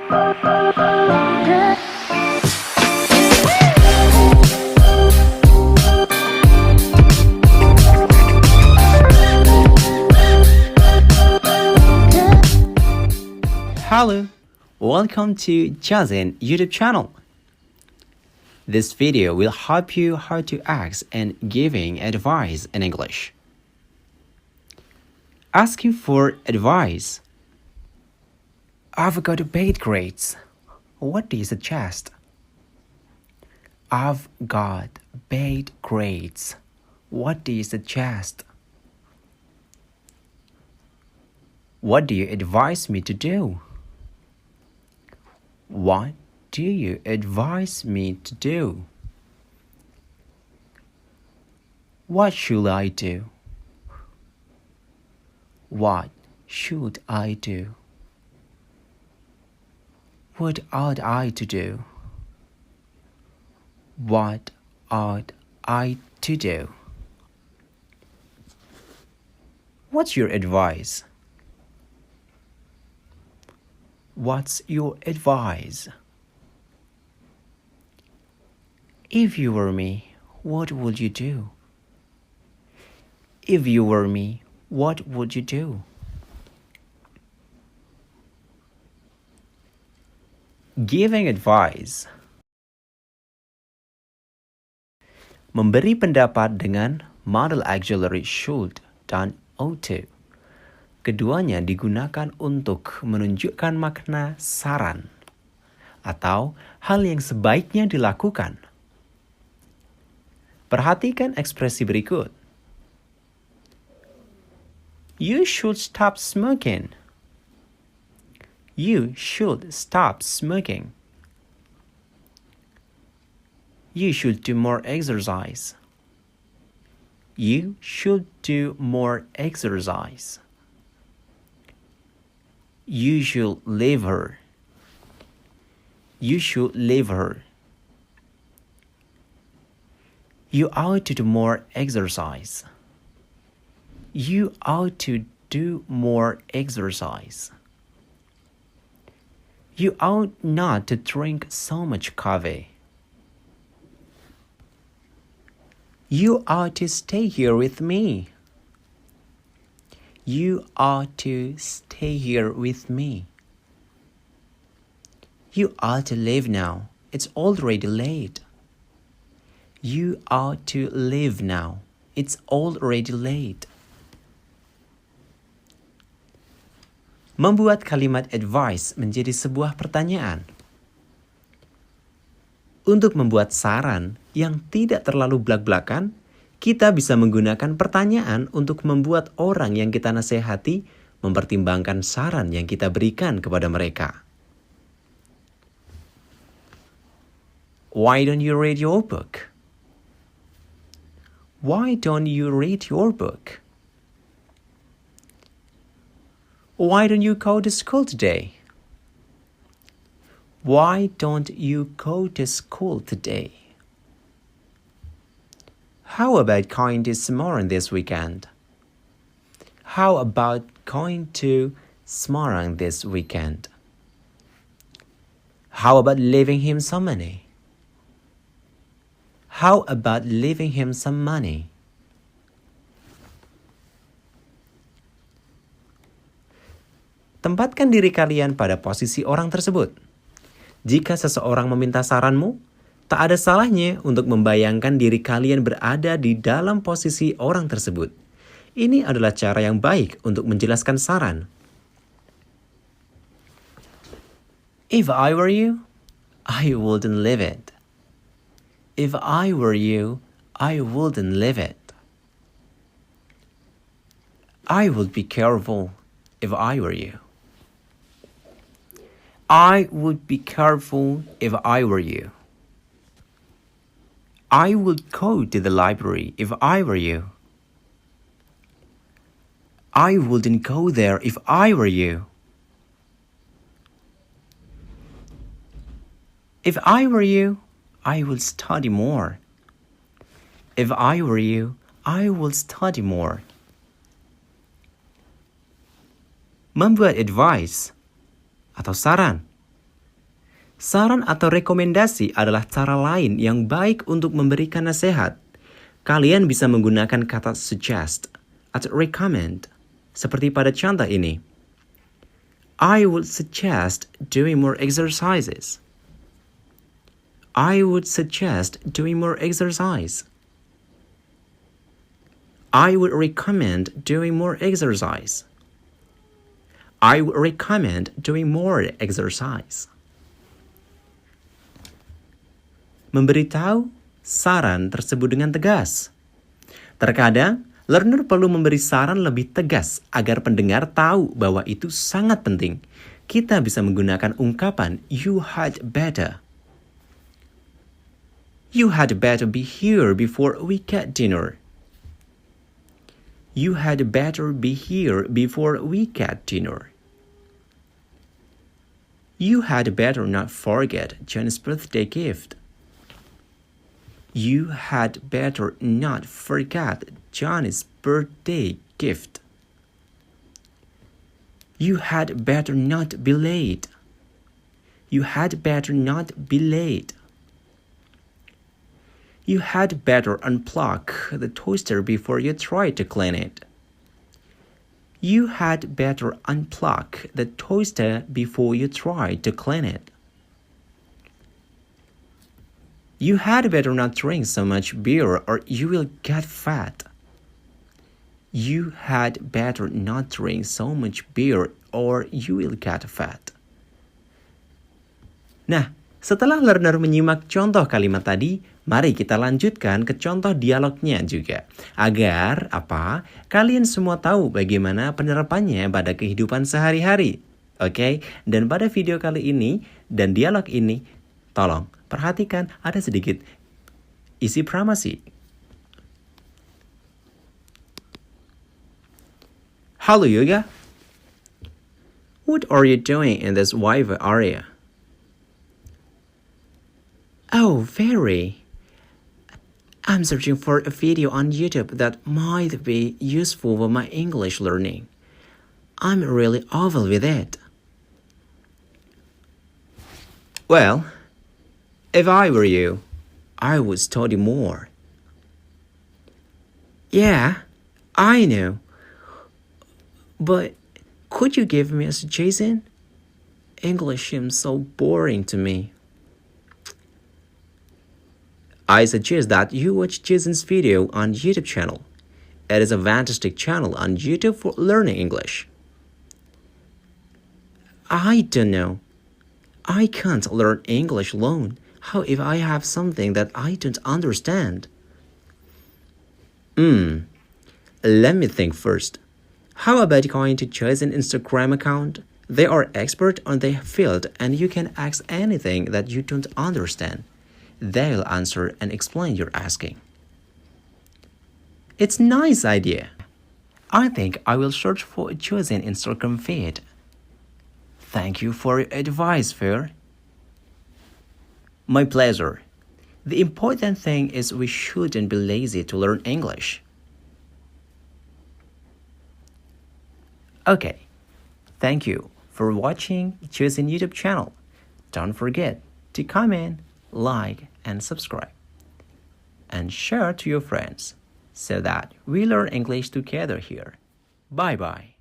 Hello, welcome to Joesin YouTube channel. This video will help you how to ask and giving advice in English. Asking for advice. I've got bad grades. What do you suggest? I've got bad grades. What do you suggest? What do you advise me to do? What do you advise me to do? What should I do? What should I do? What ought I to do? What ought I to do? What's your advice? What's your advice? If you were me, what would you do? If you were me, what would you do? Giving advice. Memberi pendapat dengan model auxiliary should dan ought to. Keduanya digunakan untuk menunjukkan makna saran atau hal yang sebaiknya dilakukan. Perhatikan ekspresi berikut. You should stop smoking. You should stop smoking. You should do more exercise. You should do more exercise. You should leave her. You should leave her. You ought to do more exercise. You ought to do more exercise. You ought not to drink so much coffee. You ought to stay here with me. You ought to stay here with me. You ought to leave now. It's already late. You ought to leave now. It's already late. Membuat kalimat advice menjadi sebuah pertanyaan. Untuk membuat saran yang tidak terlalu blak-blakan, kita bisa menggunakan pertanyaan untuk membuat orang yang kita nasihati mempertimbangkan saran yang kita berikan kepada mereka. Why don't you read your book? Why don't you read your book? Why don't you go to school today? Why don't you go to school today? How about going to Semarang this weekend? How about going to Semarang this weekend? How about leaving him some money? How about leaving him some money? Tempatkan diri kalian pada posisi orang tersebut. Jika seseorang meminta saranmu, tak ada salahnya untuk membayangkan diri kalian berada di dalam posisi orang tersebut. Ini adalah cara yang baik untuk menjelaskan saran. If I were you, I wouldn't leave it. If I were you, I wouldn't leave it. I would be careful if I were you. I would be careful if I were you. I would go to the library if I were you. I wouldn't go there if I were you. If I were you, I would study more. If I were you, I would study more. Membuat advice atau saran. Saran atau rekomendasi adalah cara lain yang baik untuk memberikan nasihat. Kalian bisa menggunakan kata suggest atau recommend, seperti pada contoh ini. I would suggest doing more exercises. I would suggest doing more exercise. I would recommend doing more exercise. I would recommend doing more exercise. Memberitahu saran tersebut dengan tegas. Terkadang, learner perlu memberi saran lebih tegas agar pendengar tahu bahwa itu sangat penting. Kita bisa menggunakan ungkapan you had better. You had better be here before we get dinner. You had better be here before we get dinner. You had better not forget John's birthday gift. You had better not forget John's birthday gift. You had better not be late. You had better not be late. You had better unplug the toaster before you try to clean it. You had better unplug the toaster before you try to clean it. You had better not drink so much beer or you will get fat. You had better not drink so much beer or you will get fat. Nah, setelah learner menyimak contoh kalimat tadi, mari kita lanjutkan ke contoh dialognya juga. Agar apa? Kalian semua tahu bagaimana penerapannya pada kehidupan sehari-hari. Oke? Dan pada video kali ini dan dialog ini, tolong perhatikan ada sedikit isi pramasi. Halo Yoga. What are you doing in this Wi-Fi area? Oh, very. I'm searching for a video on YouTube that might be useful for my English learning. I'm really awful with it. Well, if I were you, I would study more. Yeah, I know. But could you give me a suggestion? English seems so boring to me. I suggest that you watch Joesin's video on YouTube channel. It is a fantastic channel on YouTube for learning English. I don't know. I can't learn English alone. How if I have something that I don't understand? Let me think first. How about going to Joesin's Instagram account? They are expert on their field and you can ask anything that you don't understand. They'll answer and explain your asking. It's a nice idea. I think I will search for Joesin Instagram feed. Thank you for your advice, Fair. My pleasure. The important thing is we shouldn't be lazy to learn English. Okay, thank you for watching Joesin YouTube channel. Don't forget to comment, like, and subscribe. And share to your friends so that we learn English together here. Bye-bye.